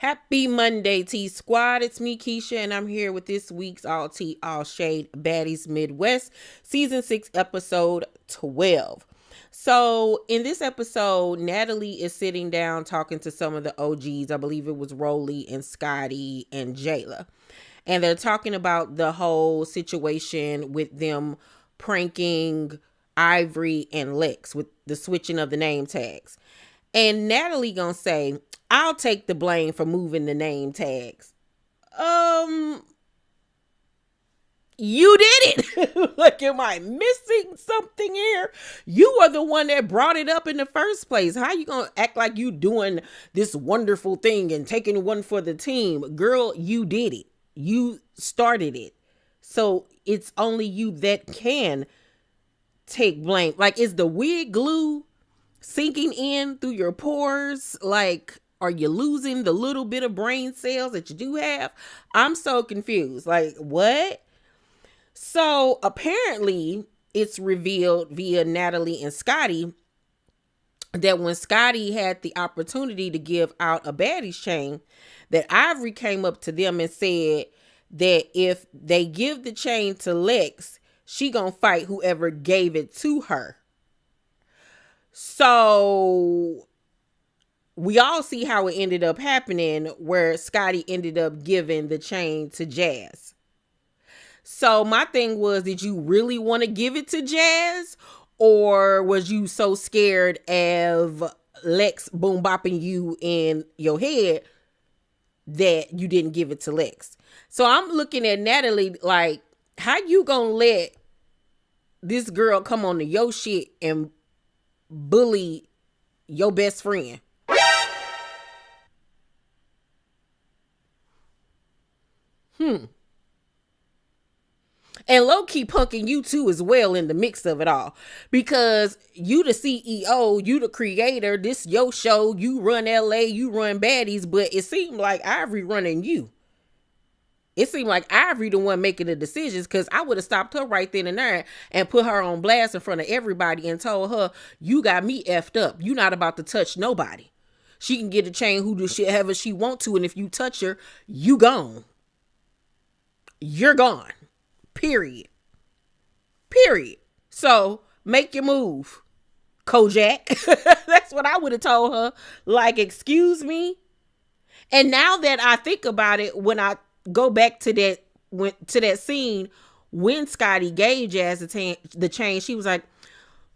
Happy Monday, T Squad. It's me, Keisha, and I'm here with this week's All Tea, All Shade Baddies Midwest, Season 6, Episode 12. So, in this episode, Natalie is sitting down talking to some of the OGs. I believe it was Rolly and Scotty and Jayla. And they're talking about the whole situation with them pranking Ivory and Lex with the switching of the name tags. And Natalie gonna say, I'll take the blame for moving the name tags. You did it. Like, am I missing something here? You are the one that brought it up in the first place. How you gonna act like you doing this wonderful thing and taking one for the team? Girl, you did it. You started it. So it's only you that can take blame. Like, is the wig glue sinking in through your pores? Like, are you losing the little bit of brain cells that you do have? I'm so confused. Like, what? So apparently it's revealed via Natalie and Scotty that when Scotty had the opportunity to give out a Baddies chain, that Ivory came up to them and said that if they give the chain to Lex, she gonna fight whoever gave it to her. So we all see how it ended up happening, where Scotty ended up giving the chain to Jazz. So my thing was, did you really want to give it to Jazz? Or was you so scared of Lex boom bopping you in your head that you didn't give it to Lex? So I'm looking at Natalie like, how you gonna let this girl come on to your shit and bully your best friend? And low-key punking you too as well in the mix of it all. Because you the CEO, you the creator, this your show, you run LA, you run Baddies, but it seemed like Ivory running you. It seemed like Ivory the one making the decisions, because I would have stopped her right then and there and put her on blast in front of everybody and told her, you got me effed up. You not about to touch nobody. She can get a chain who do shit however she want to, and if you touch her, you gone. You're gone. Period. So make your move, Kojak. That's what I would have told her. Like, excuse me. And now that I think about it, when I go back to that scene when Scotty gave Jazz the chain, she was like,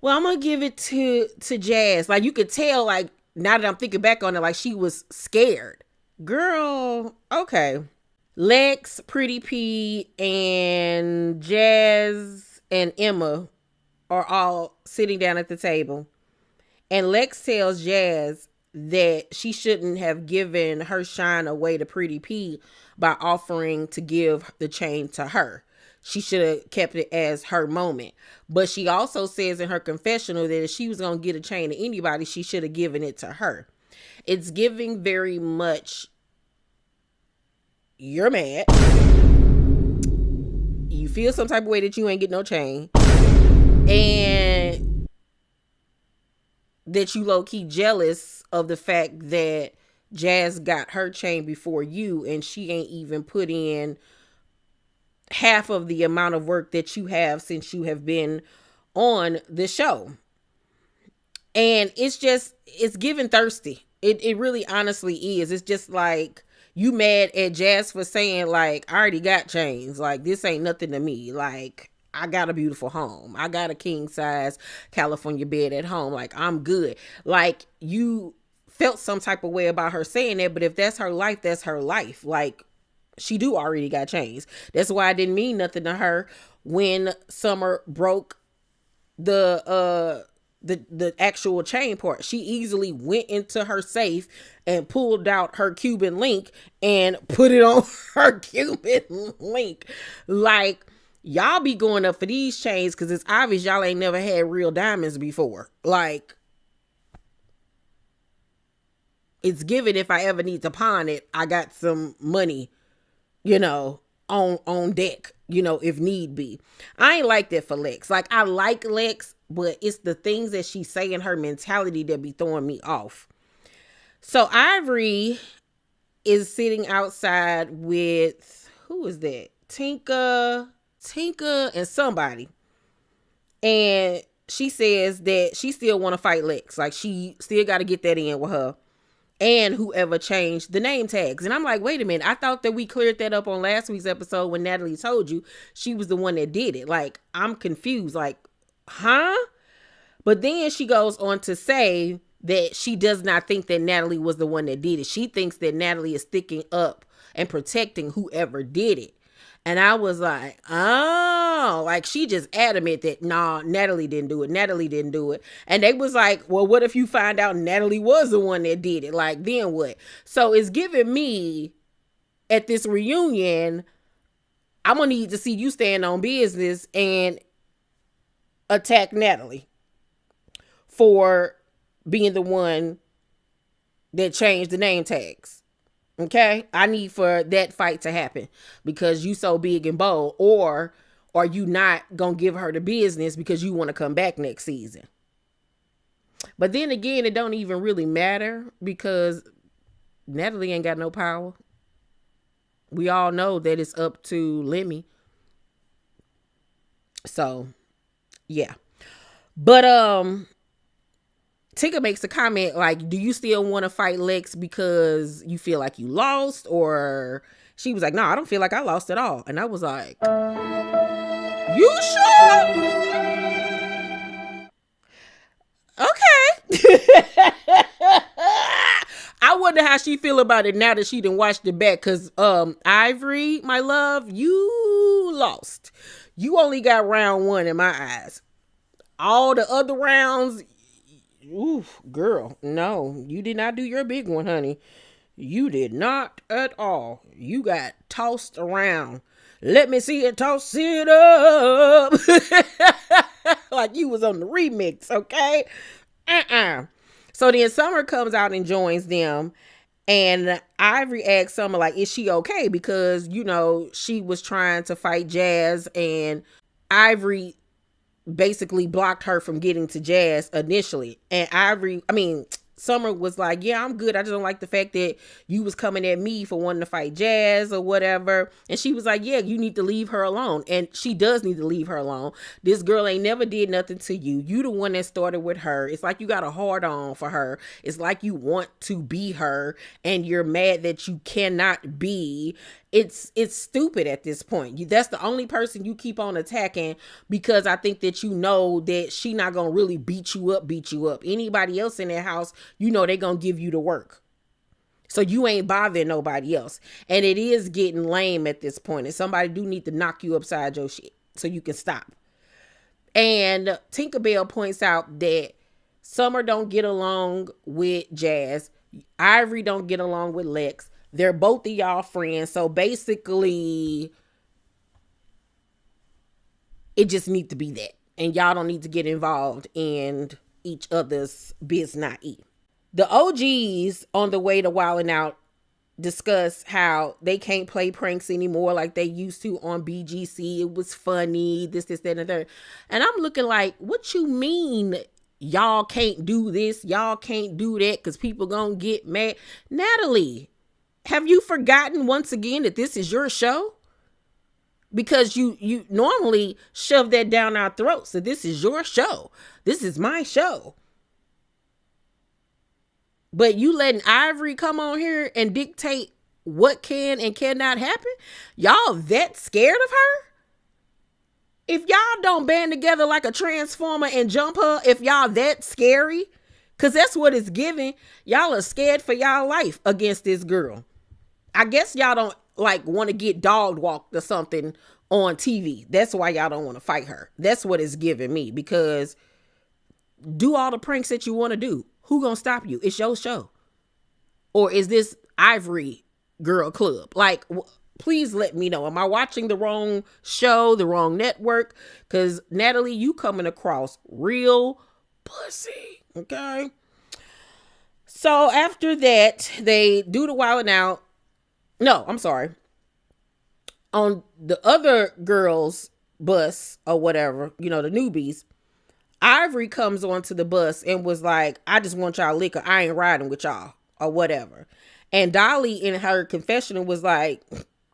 well, I'm gonna give it to Jazz. Like, you could tell, like, now that I'm thinking back on it, like, she was scared. Girl, okay. Lex, Pretty P, and Jazz and Emma are all sitting down at the table. And Lex tells Jazz that she shouldn't have given her shine away to Pretty P by offering to give the chain to her. She should have kept it as her moment. But she also says in her confessional that if she was going to get a chain to anybody, she should have given it to her. It's giving very much, you're mad, you feel some type of way that you ain't get no chain, and that you low-key jealous of the fact that Jazz got her chain before you, and she ain't even put in half of the amount of work that you have since you have been on the show. And it's giving thirsty. It really honestly is. It's just like, you mad at Jazz for saying, like, I already got chains. Like, this ain't nothing to me. Like, I got a beautiful home. I got a king size California bed at home. Like, I'm good. Like, you felt some type of way about her saying that, but if that's her life, that's her life. Like, she do already got chains. That's why it didn't mean nothing to her when Summer broke the actual chain part. She easily went into her safe and pulled out her Cuban link and put it on her Cuban link. Like, y'all be going up for these chains because it's obvious y'all ain't never had real diamonds before. Like, it's given, if I ever need to pawn it, I got some money, on deck, if need be. I ain't like that for Lex. Like, I like Lex, but it's the things that she say in her mentality that be throwing me off. So Ivory is sitting outside with, who is that? Tinka and somebody. And she says that she still want to fight Lex. Like, she still got to get that in with her and whoever changed the name tags. And I'm like, wait a minute. I thought that we cleared that up on last week's episode when Natalie told you she was the one that did it. Like, I'm confused. Like, huh? But then she goes on to say that she does not think that Natalie was the one that did it. She thinks that Natalie is sticking up and protecting whoever did it. And I was like, oh, like, she just adamant that, nah, Natalie didn't do it. Natalie didn't do it. And they was like, well, what if you find out Natalie was the one that did it? Like, then what? So it's giving me, at this reunion, I'm going to need to see you stand on business and attack Natalie for being the one that changed the name tags. Okay, I need for that fight to happen because you so big and bold, or are you not gonna give her the business because you want to come back next season? But then again, it don't even really matter because Natalie ain't got no power. We all know that it's up to Lemmy. So, yeah. But Tinka makes a comment like, do you still want to fight Lex because you feel like you lost? Or she was like, no, I don't feel like I lost at all. And I was like, you sure? Okay. I wonder how she feel about it now that she done watched it back. Cause Ivory, my love, you lost. You only got round 1 in my eyes. All the other rounds, oof, girl, no, you did not do your big one, honey. You did not at all. You got tossed around. Let me see it, toss it up. Like you was on the remix, okay? So then Summer comes out and joins them. And Ivory asks Summer, like, is she okay? Because, you know, she was trying to fight Jazz and Ivory basically blocked her from getting to Jazz initially. And Summer was like, yeah, I'm good. I just don't like the fact that you was coming at me for wanting to fight Jazz or whatever. And she was like, yeah, you need to leave her alone. And she does need to leave her alone. This girl ain't never did nothing to you. You the one that started with her. It's like you got a hard on for her. It's like you want to be her and you're mad that you cannot be. It's stupid at this point. That's the only person you keep on attacking because I think that you know that she not going to really beat you up. Anybody else in that house, you know they going to give you the work. So you ain't bothering nobody else. And it is getting lame at this point. And somebody do need to knock you upside your shit so you can stop. And Tinkerbell points out that Summer don't get along with Jazz. Ivory don't get along with Lex. They're both of y'all friends. So basically, it just needs to be that. And y'all don't need to get involved in each other's business. The OGs on the way to Wildin' Out discuss how they can't play pranks anymore like they used to on BGC. It was funny, this, that, and the third. And I'm looking like, what you mean y'all can't do this? Y'all can't do that because people gonna get mad? Natalie, have you forgotten once again that this is your show? Because you normally shove that down our throats. So this is your show. This is my show. But you letting Ivory come on here and dictate what can and cannot happen? Y'all that scared of her? If y'all don't band together like a transformer and jump her, if y'all that scary, because that's what it's giving, y'all are scared for y'all life against this girl. I guess y'all don't like want to get dog walked or something on TV. That's why y'all don't want to fight her. That's what it's giving me, because do all the pranks that you want to do. Who gonna stop you? It's your show. Or is this Ivory girl club? Like, please let me know. Am I watching the wrong show, the wrong network? Because Natalie, you coming across real pussy. Okay. So after that, they do the Wildin' Out. No, I'm sorry. On the other girls' bus or whatever, you know, the newbies, Ivory comes onto the bus and was like, I just want y'all liquor. I ain't riding with y'all or whatever. And Dolly in her confessional was like,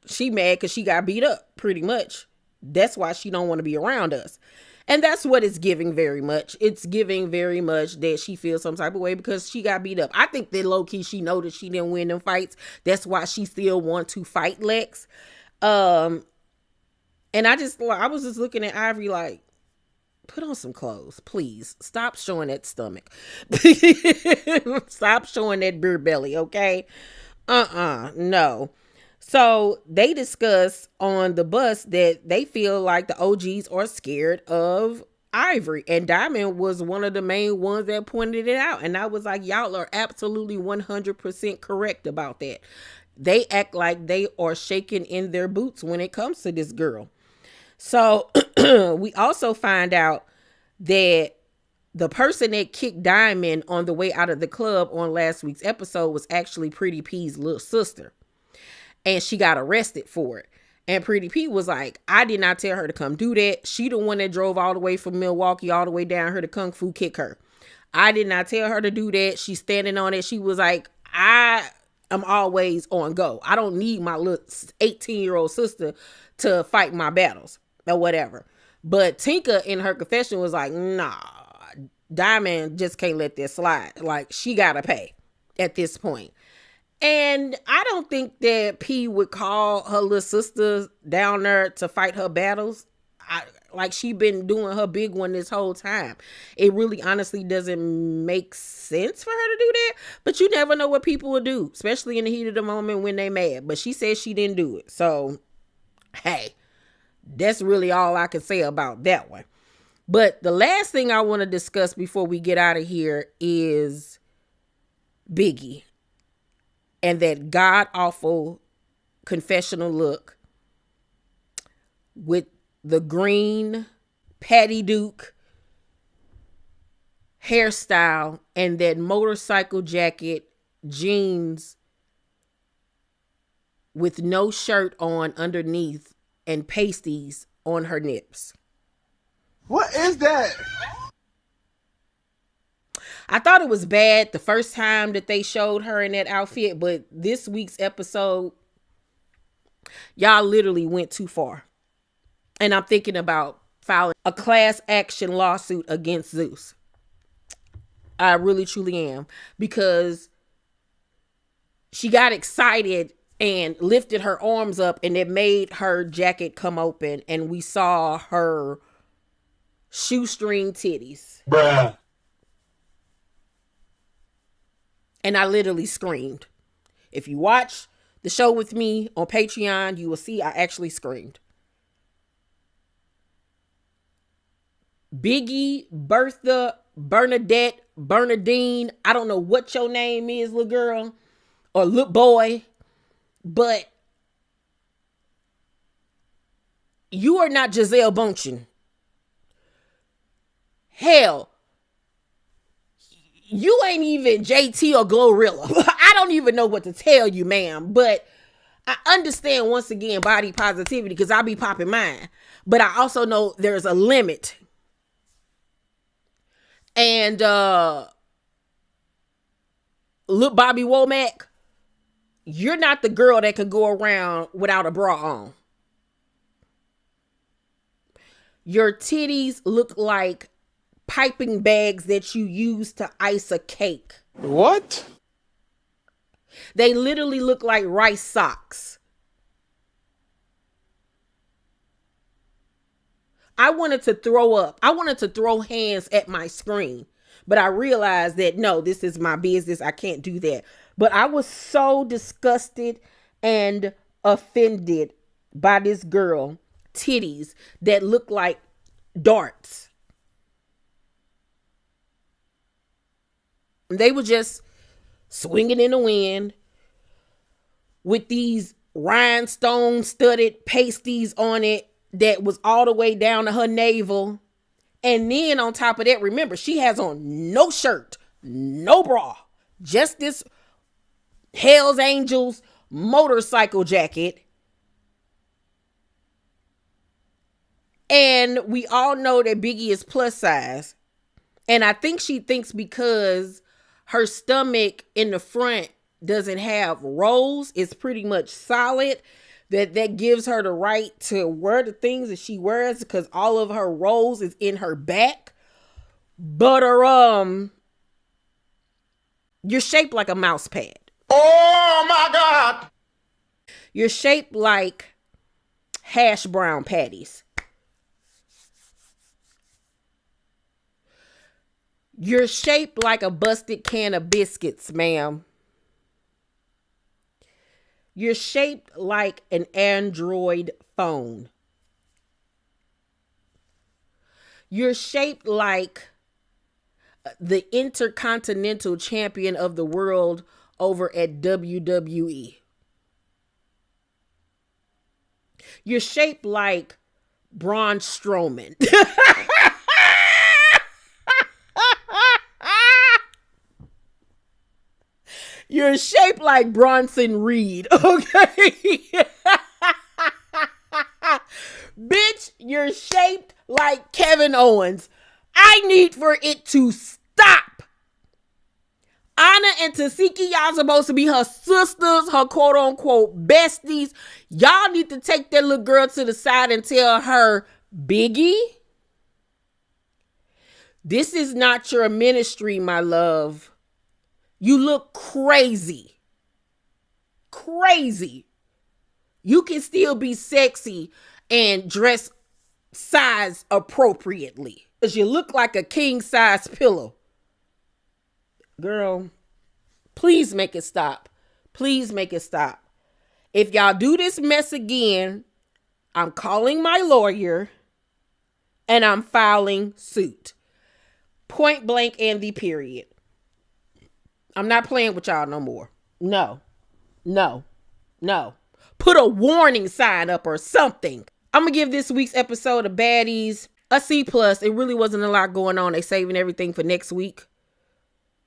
she mad because she got beat up, pretty much. That's why she don't want to be around us. And that's what it's giving very much. It's giving very much that she feels some type of way because she got beat up. I think that low-key she know that she didn't win them fights. That's why she still want to fight Lex. And I was just looking at Ivory like, put on some clothes, please. Stop showing that stomach. Stop showing that beer belly, okay? No. So they discuss on the bus that they feel like the OGs are scared of Ivory. And Diamond was one of the main ones that pointed it out. And I was like, y'all are absolutely 100% correct about that. They act like they are shaking in their boots when it comes to this girl. So we also find out that the person that kicked Diamond on the way out of the club on last week's episode was actually Pretty P's little sister. And she got arrested for it. And Pretty P was like, I did not tell her to come do that. She the one that drove all the way from Milwaukee all the way down here to Kung Fu kick her. I did not tell her to do that. She's standing on it. She was like, I am always on go. I don't need my little 18-year-old sister to fight my battles or whatever. But Tinka in her confession was like, nah, Diamond just can't let this slide. Like, she gotta pay at this point. And I don't think that P would call her little sister down there to fight her battles. Like, she been doing her big one this whole time. It really honestly doesn't make sense for her to do that. But you never know what people will do, especially in the heat of the moment when they mad. But she said she didn't do it. So, hey, that's really all I can say about that one. But the last thing I want to discuss before we get out of here is Biggie. And that god-awful confessional look with the green Patty Duke hairstyle and that motorcycle jacket, jeans with no shirt on underneath and pasties on her nips. What is that? I thought it was bad the first time that they showed her in that outfit, but this week's episode, y'all literally went too far. And I'm thinking about filing a class action lawsuit against Zeus. I really, truly am. Because she got excited and lifted her arms up and it made her jacket come open. And we saw her shoestring titties. Bruh. And I literally screamed. If you watch the show with me on Patreon, you will see I actually screamed. Biggie, Bertha, Bernadette, Bernadine, I don't know what your name is, little girl, or little boy, but you are not Giselle Bundchen. Hell, you ain't even JT or Glorilla. I don't even know what to tell you, ma'am. But I understand, once again, body positivity because I be popping mine. But I also know there's a limit. And look, Bobby Womack, you're not the girl that could go around without a bra on. Your titties look like piping bags that you use to ice a cake. What? They literally look like rice socks. I wanted to throw up. I wanted to throw hands at my screen. But I realized that, no, this is my business. I can't do that. But I was so disgusted and offended by this girl titties that look like darts. They were just swinging in the wind with these rhinestone studded pasties on it that was all the way down to her navel. And then on top of that, remember, she has on no shirt, no bra, just this Hell's Angels motorcycle jacket. And we all know that Biggie is plus size. And I think she thinks because her stomach in the front doesn't have rolls. It's pretty much solid. That gives her the right to wear the things that she wears because all of her rolls is in her back. But you're shaped like a mouse pad. Oh my God! You're shaped like hash brown patties. You're shaped like a busted can of biscuits, ma'am. You're shaped like an Android phone. You're shaped like the Intercontinental Champion of the world over at WWE. You're shaped like Braun Strowman. You're shaped like Bronson Reed, okay? Bitch, you're shaped like Kevin Owens. I need for it to stop. Anna and Tasiki, y'all supposed to be her sisters, her quote-unquote besties. Y'all need to take that little girl to the side and tell her, Biggie, this is not your ministry, my love. You look crazy. Crazy. You can still be sexy and dress size appropriately. Because you look like a king size pillow. Girl, please make it stop. Please make it stop. If y'all do this mess again, I'm calling my lawyer and I'm filing suit. Point blank and the period. I'm not playing with y'all no more. No. Put a warning sign up or something. I'm going to give this week's episode of Baddies a C+. It really wasn't a lot going on. They saving everything for next week.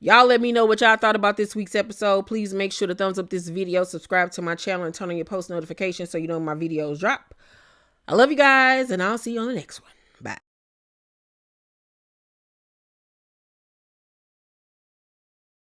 Y'all let me know what y'all thought about this week's episode. Please make sure to thumbs up this video, subscribe to my channel, and turn on your post notifications so you know when my videos drop. I love you guys, and I'll see you on the next one.